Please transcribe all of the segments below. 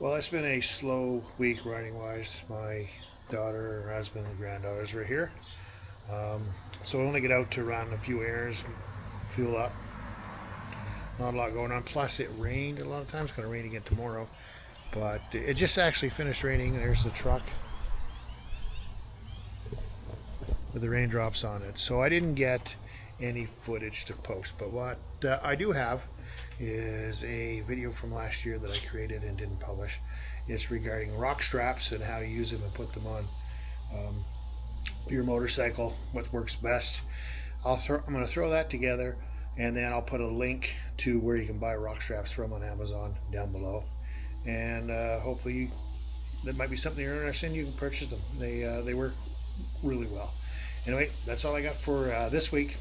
Well, it's been a slow week riding wise. My daughter, her husband, and granddaughters were here. Um, so I only get out to run a few errands, fuel up. Not a lot going on. Plus, it rained a lot of times. It's going to rain again tomorrow. But it just actually finished raining. There's the truck with the raindrops on it. So I didn't get any footage to post. But what I do have is a video from last year that I created and didn't publish. It's regarding ROK straps and how to use them and put them on your motorcycle, what works best. I'm going to throw that together, and then I'll put a link to where you can buy ROK straps from on Amazon down below. And hopefully that might be something you're interested in. You can purchase them. They work really well. Anyway, that's all I got for this week.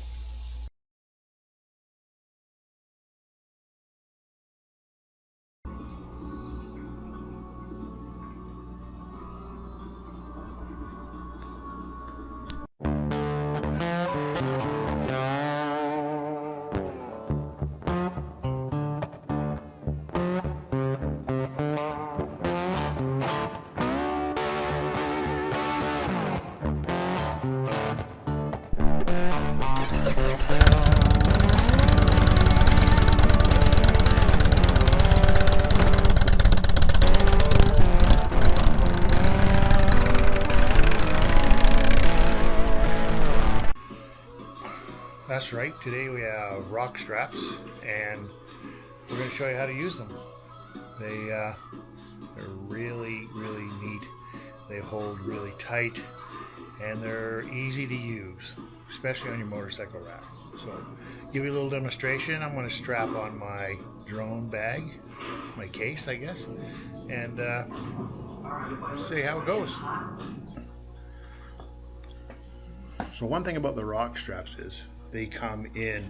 That's right. Today we have ROK straps, and we're going to show you how to use them. They're really neat. They hold really tight, and they're easy to use, especially on your motorcycle rack. So, give you a little demonstration. I'm going to strap on my drone bag, my case, I guess, and see how it goes. So one thing about the ROK straps is they come in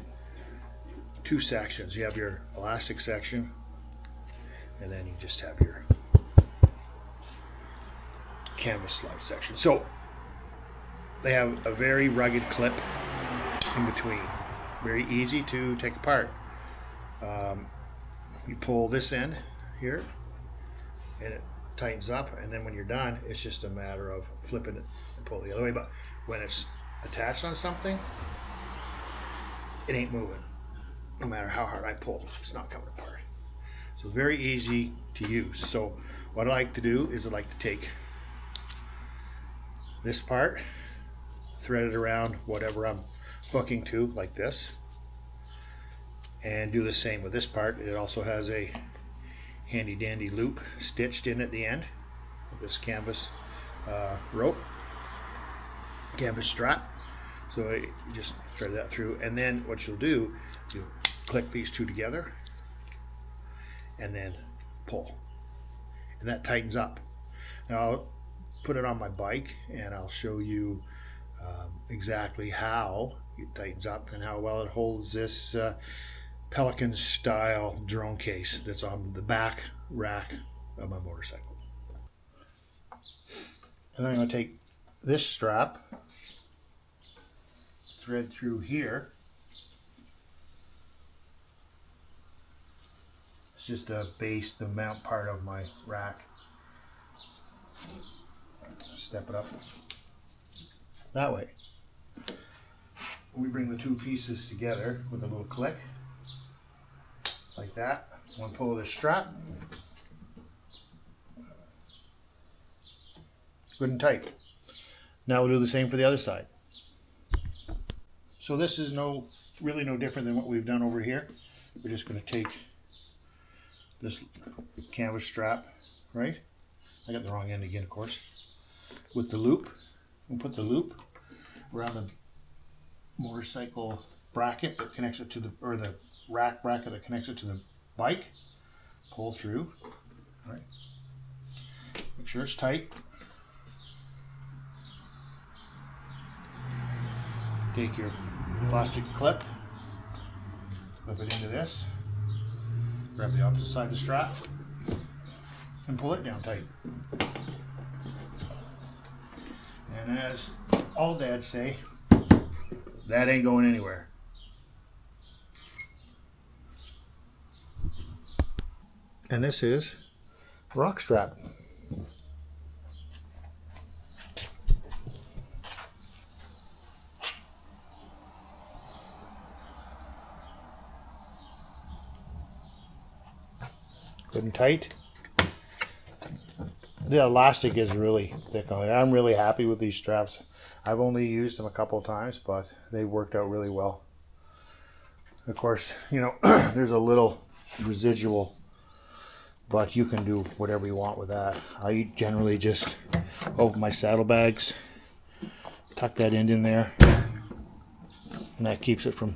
two sections. You have your elastic section, and then you just have your canvas slide section. So they have a very rugged clip in between, very easy to take apart. You pull this end here and it tightens up, and then when you're done, it's just a matter of flipping it and pull it the other way. But when it's attached on something, it ain't moving. No matter how hard I pull, it's not coming apart. So it's very easy to use. So what I like to do is I like to take this part, thread it around whatever I'm hooking to, like this, and do the same with this part. It also has a handy dandy loop stitched in at the end of this canvas rope, canvas strap. So you just thread that through, and then what you'll do, you click these two together and then pull, and that tightens up. Now I'll put it on my bike and I'll show you exactly how it tightens up and how well it holds this Pelican style drone case that's on the back rack of my motorcycle. And then I'm going to take this strap, thread through here. It's just the base, the mount part of my rack. Step it up that way. We bring the two pieces together with a little click, like that. One pull of this strap, good and tight. Now we'll do the same for the other side. So this is really no different than what we've done over here. We're just going to take this canvas strap, right? I got the wrong end again, of course. With the loop, we'll put the loop around the motorcycle bracket that connects it to the rack bracket that connects it to the bike. Pull through, all right? Make sure it's tight. Take your plastic clip, clip it into this, grab the opposite side of the strap, and pull it down tight. And as all dads say, that ain't going anywhere. And this is ROK strap. Good and tight. The elastic is really thick on it. I'm really happy with these straps. I've only used them a couple of times, but they worked out really well. Of course, you know, there's a little residual, but you can do whatever you want with that. I generally just open my saddlebags, tuck that end in there, and that keeps it from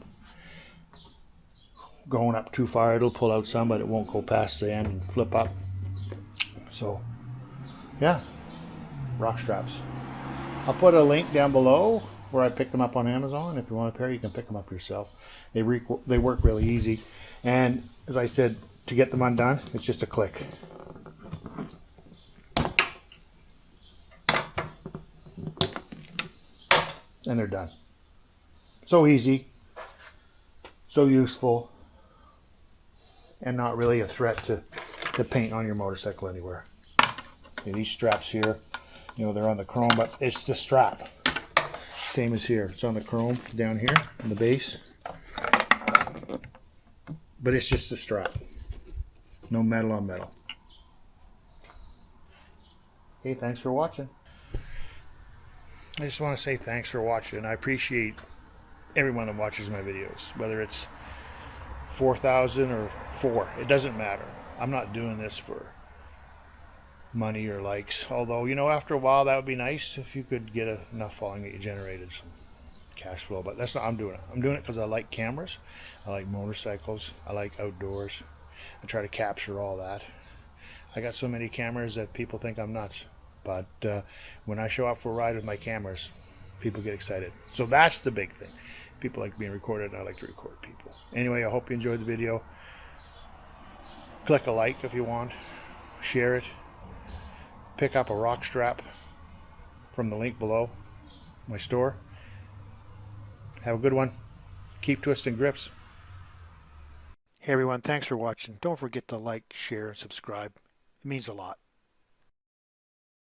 going up too far. It'll pull out some, but it won't go past the end and flip up. So yeah, ROK straps. I'll put a link down below where I picked them up on Amazon. If you want a pair, you can pick them up yourself. They work really easy, and as I said, to get them undone, it's just a click. And they're done. So easy, so useful, and not really a threat to the paint on your motorcycle anywhere. Okay, these straps here, you know, they're on the chrome, but it's the strap. Same as here. It's on the chrome down here on the base. But it's just a strap. No metal on metal. Okay, thanks for watching. I just want to say thanks for watching. I appreciate everyone that watches my videos, whether it's 4,000 or 4. It doesn't matter. I'm not doing this for money or likes. Although, you know, after a while that would be nice if you could get enough following that you generated some cash flow. But that's not, I'm doing it. I'm doing it because I like cameras. I like motorcycles. I like outdoors. I try to capture all that. I got so many cameras that people think I'm nuts. But when I show up for a ride with my cameras, people get excited. So that's the big thing. People like being recorded, and I like to record people. Anyway, I hope you enjoyed the video. Click a like if you want. Share it. Pick up a ROK strap from the link below, my store. Have a good one. Keep twisting grips. Hey everyone, thanks for watching. Don't forget to like, share, and subscribe. It means a lot.